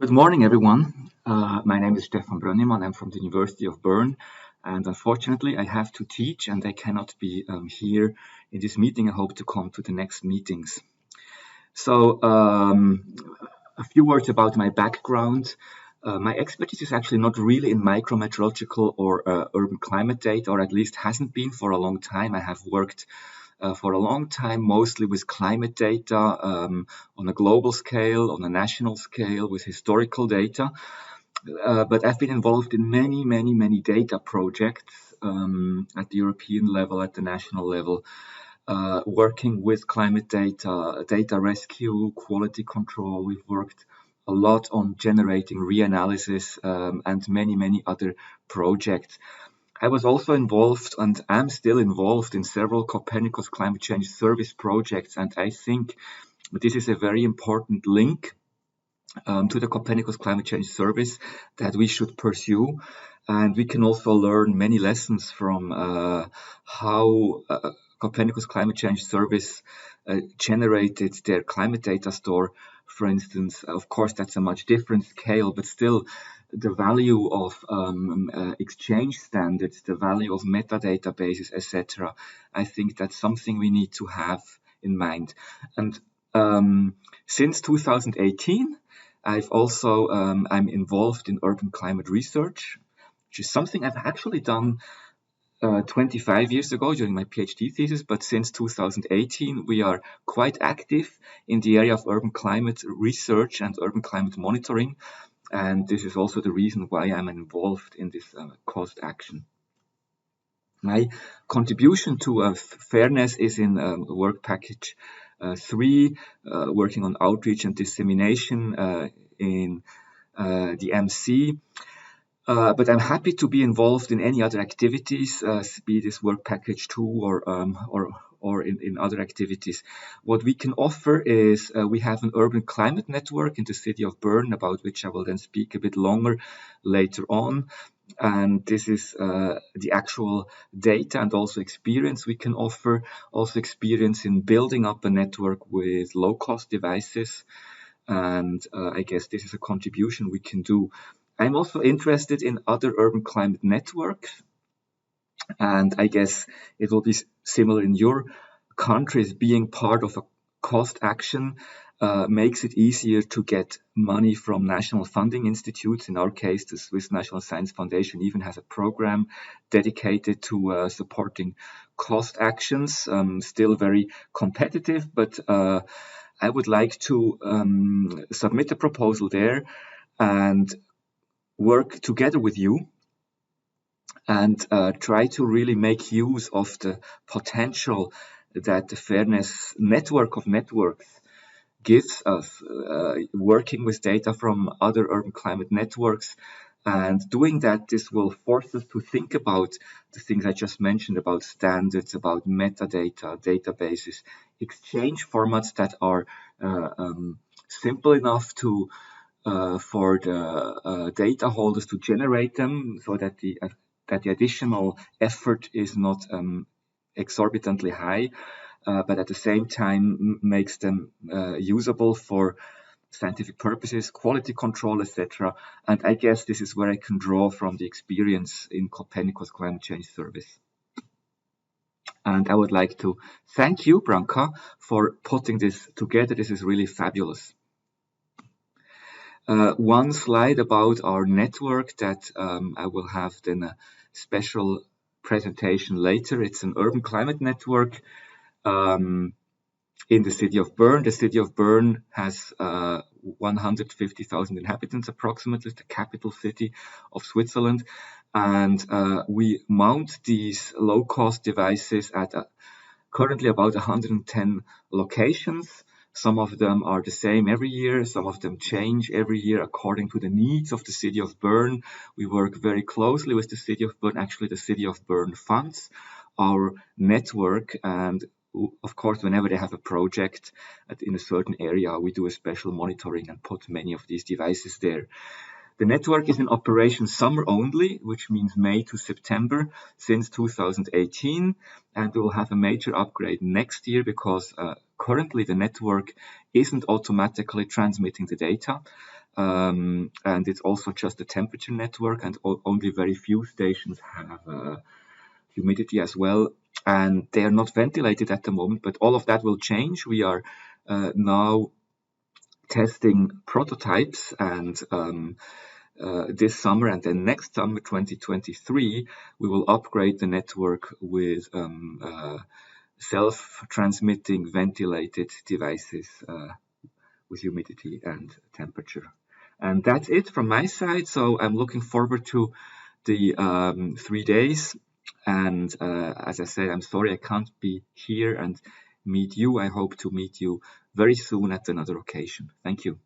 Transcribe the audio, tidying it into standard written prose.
Good morning, everyone. My name is Stefan Brönnimann. I'm from the University of Bern, and unfortunately, I have to teach, and I cannot be here in this meeting. I hope to come to the next meetings. So, a few words about my background. My expertise is actually not really in micrometeorological or urban climate data, or at least hasn't been for a long time. I have worked for a long time, mostly with climate data on a global scale, on a national scale, with historical data. But I've been involved in many data projects at the European level, at the national level, working with climate data, data rescue, quality control. We've worked a lot on generating reanalysis and many other projects. I was also involved, and am still involved, in several Copernicus climate change service projects, and I think this is a very important link to the Copernicus climate change service that we should pursue. And we can also learn many lessons from how Copernicus climate change service generated their climate data store, for instance. Of course, that's a much different scale, but still the value of exchange standards, the value of metadatabases, etc. I think that's something we need to have in mind. And since 2018, I've also I'm involved in urban climate research, which is something I've actually done 25 years ago during my PhD thesis, but since 2018 we are quite active in the area of urban climate research and urban climate monitoring, and this is also the reason why I'm involved in this cost action. My contribution to fairness is in work package 3, working on outreach and dissemination in the MC. But I'm happy to be involved in any other activities, be this work package 2 or in other activities. What we can offer is we have an urban climate network in the city of Bern, about which I will then speak a bit longer later on. And this is the actual data and also experience we can offer, also experience in building up a network with low-cost devices. And I guess this is a contribution we can do. I'm also interested in other urban climate networks, and I guess it will be similar in your countries. Being part of a cost action makes it easier to get money from national funding institutes. In our case, the Swiss National Science Foundation even has a program dedicated to supporting cost actions, still very competitive, but I would like to submit a proposal there and work together with you and try to really make use of the potential that the fairness network of networks gives us, working with data from other urban climate networks. And doing that, this will force us to think about the things I just mentioned, about standards, about metadata, databases, exchange formats that are simple enough to for the data holders to generate them, so that the additional effort is not exorbitantly high, but at the same time makes them usable for scientific purposes, quality control, etc. And I guess this is where I can draw from the experience in Copernicus Climate Change Service. And I would like to thank you, Branka, for putting this together. This is really fabulous. One slide about our network that I will have then a special presentation later. It's an urban climate network in the city of Bern. The city of Bern has 150,000 inhabitants approximately, the capital city of Switzerland. And we mount these low-cost devices at currently about 110 locations. Some of them are the same every year. Some of them change every year according to the needs of the city of Bern. We work very closely with the city of Bern. Actually, the city of Bern funds our network. And of course, whenever they have a project in a certain area, we do a special monitoring and put many of these devices there. The network is in operation summer only, which means May to September, since 2018, and we will have a major upgrade next year because currently the network isn't automatically transmitting the data. and it's also just a temperature network, and only very few stations have humidity as well, and they are not ventilated at the moment, but all of that will change. We are now testing prototypes, and this summer and then next summer 2023 we will upgrade the network with self-transmitting ventilated devices with humidity and temperature. And that's it from my side. So I'm looking forward to the 3 days. And as I said, I'm sorry I can't be here and meet you. I hope to meet you very soon at another occasion. Thank you.